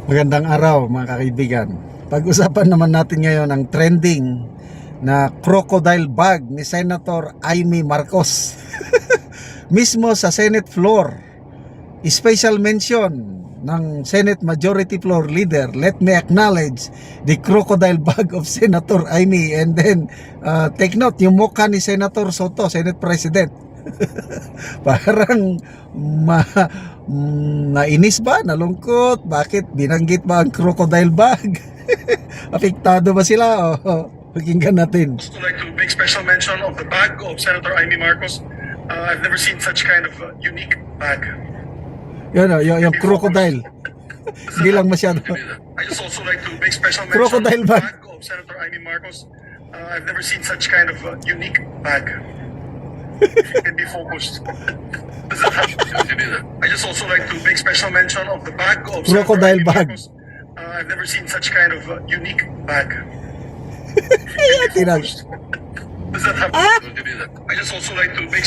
Magandang araw mga kaibigan. Pag-usapan naman natin ngayon ang trending na crocodile bag ni Senator Amy Marcos. Mismo sa Senate floor, special mention ng Senate Majority Floor Leader, let me acknowledge the crocodile bag of Senator Amy. And then, take note, yung mukha ni Senator Soto, Senate President. Parang nainis ba? Nalungkot? Bakit? Binanggit ba ang crocodile bag? Apektado ba sila? Pakinggan natin. I'd like to make special mention of the bag of Senator Amy Marcos. I've never seen such kind of unique bag. Yun, yung crocodile. Hindi lang masyado. I just also like to make special mention Crocodile of the bag. bag of Senator Amy Marcos. I've never seen such kind of unique bag. If you can be focused. I just also like to make special mention of the bag of Crocodile Senator Amy bag. Marcos. I've never seen such kind of unique bag. If you can be Tinag- focused. Does that happen? I just also like to make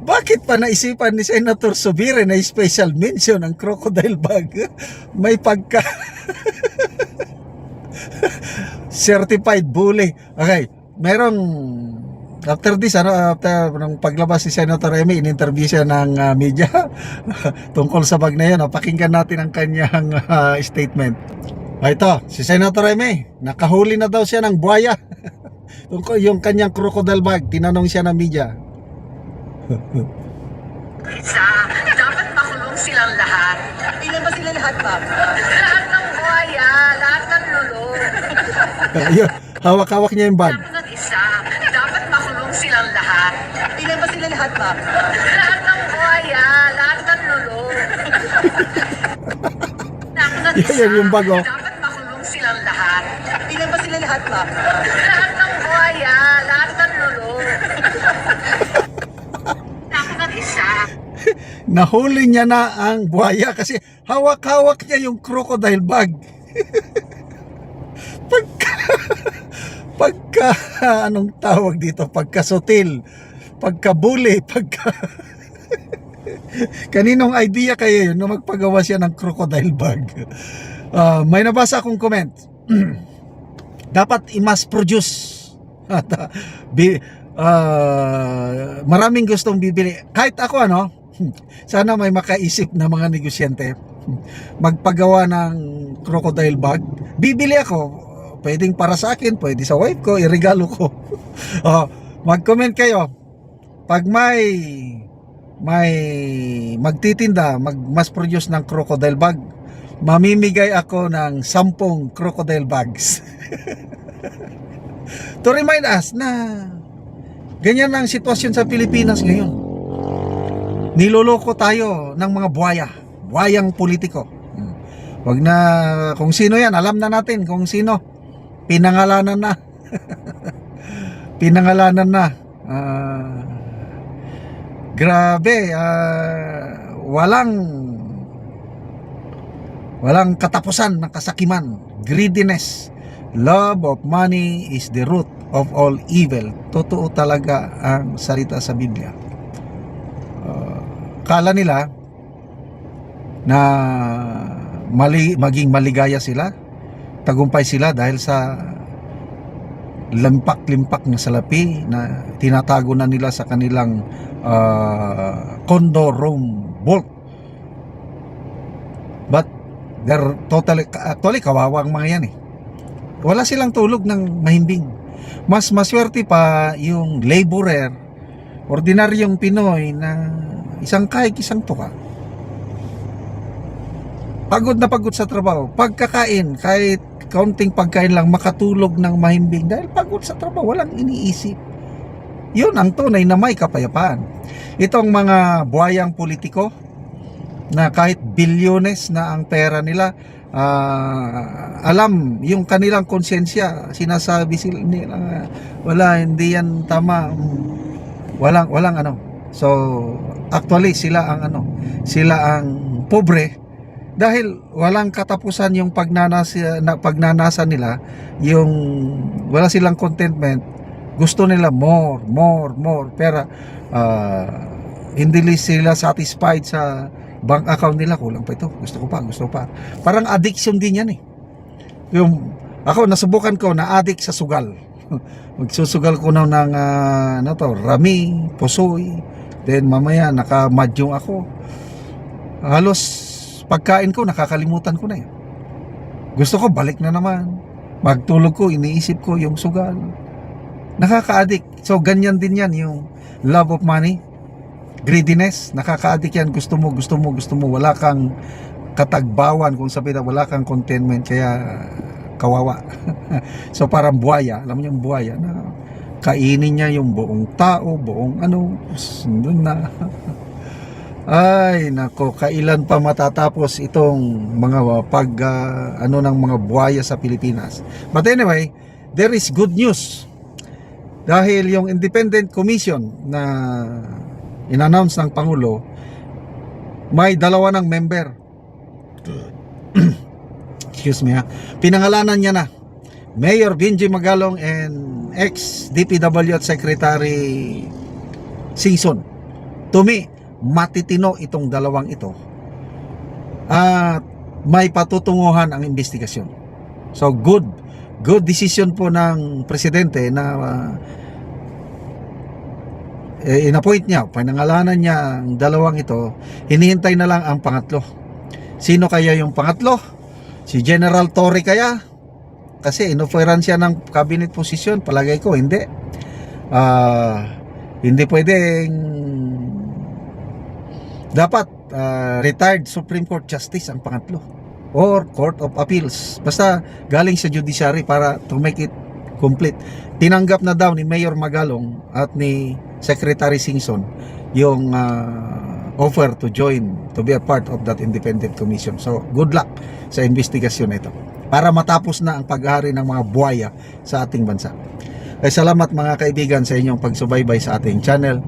Bakit pa naisipan ni Senator Subire na special mention ang crocodile bag? May pagka certified bully. Okay, merong after this, after ng paglabas ni Senator Amy, in-interview siya ng media tungkol sa bag na yun. Pakinggan natin ang kanyang statement. Ito, si Senator Amy, nakahuli na daw siya ng buhaya. Tungkol yung kanyang crocodile bag, tinanong siya ng media. Isa, dapat makulong silang lahat. Ilan ba sila lahat, ma'am? Lahat ng buhaya, lahat ng lulo. Ayun, hawak-hawak niya yung bag. Sabi ng isa, dapat makulong silang lahat. Ilan ba sila lahat, ma'am? Lahat ng buhaya, lahat ng lulo. Sabi ng isa, Yan yung bag, oh. dapat makulong silang lahat. Ilan ba sila lahat, ma'am? Lahat ng buhaya, lahat ng lulo. Sabi ng isa, Nahuli niya na ang buhaya kasi hawak-hawak niya yung crocodile bag. pagka anong tawag dito, pagkasutil, pagkabuli, kaninong idea kayo yun na magpagawa siya ng crocodile bag? May nabasa akong comment. Dapat i-mass produce. At maraming gustong bibili. Kahit ako, sana may makaisip na mga negosyante magpagawa ng crocodile bag. Bibili ako. Pwedeng para sa akin, pwede sa wife ko, iregalo ko. Mag-comment kayo. Pag may magtitinda, mag-mass produce ng crocodile bag, mamimigay ako ng 10 crocodile bags. To remind us na ganyan ang sitwasyon sa Pilipinas ngayon. Niloloko tayo ng mga buhayang politiko. Wag na, kung sino yan, alam na natin kung sino. Pinangalanan na. Pinangalanan na. Grabe, walang katapusan ng kasakiman, greediness. Love of money is the root of all evil. Totoo talaga ang salita sa Biblia. Kala nila na maging maligaya sila, tagumpay sila dahil sa limpak-limpak na salapi na tinatago na nila sa kanilang condo room vault. But they're actually kawawang mga yan. Wala silang tulog ng mahimbing. Mas maswerte pa yung laborer, ordinaryong Pinoy na isang kahig, isang tuka. Pagod na pagod sa trabaho. Pagkakain, kahit kaunting pagkain lang, makatulog ng mahimbing dahil pagod sa trabaho, walang iniisip. Yun ang tunay na may kapayapaan. Itong mga buhayang politiko na kahit bilyones na ang pera nila, alam yung kanilang konsensya, sinasabi sila nila, wala, hindi yan tama, walang ano. So actually sila ang pobre dahil walang katapusan yung pagnanasa nila, yung wala silang contentment, gusto nila more, pero hindi sila satisfied sa bank account nila, kulang pa ito, gusto ko pa. Parang addiction din yan eh. Yung ako nasubukan ko na addict sa sugal. Magsusugal ko na ng rami, pusoy, then mamaya nakamadyong ako. Halos pagkain ko nakakalimutan ko na eh. Gusto ko balik na naman. Magtulog ko iniisip ko yung sugal. Nakaka-addict. So ganyan din yan yung love of money, greediness, nakaka-addict yan. Gusto mo, wala kang katagbawan, kung sabihin na wala kang contentment, kaya kawawa. So parang buhaya, alam niyo yung buhaya na kainin niya yung buong tao, buong doon na. Ay nako, kailan pa matatapos itong mga ng mga buhaya sa Pilipinas. But anyway, there is good news. Dahil yung Independent Commission na in-announce ng Pangulo, may 2 ng member. Excuse me ha. Pinangalanan niya na Mayor Benji Magalong and ex-DPW at Secretary Singson. To me, matitino itong 2 ito. At may patutunguhan ang investigasyon. So good decision po ng presidente na in-appoint niya, pinangalanan niya ang 2 ito. Hinihintay na lang ang pangatlo. Sino kaya yung pangatlo? Si General Torre kaya? Kasi inoferan siya ng cabinet position. Palagay ko hindi. Hindi pwedeng, dapat retired Supreme Court Justice ang pangatlo or Court of Appeals, basta galing sa judiciary para to make it complete. Tinanggap na daw ni Mayor Magalong at ni Secretary Singson yung offer to join, to be a part of that independent commission. So good luck sa investigasyon na ito para matapos na ang paghahari ng mga buhaya sa ating bansa. Salamat mga kaibigan sa inyong pagsubaybay sa ating channel.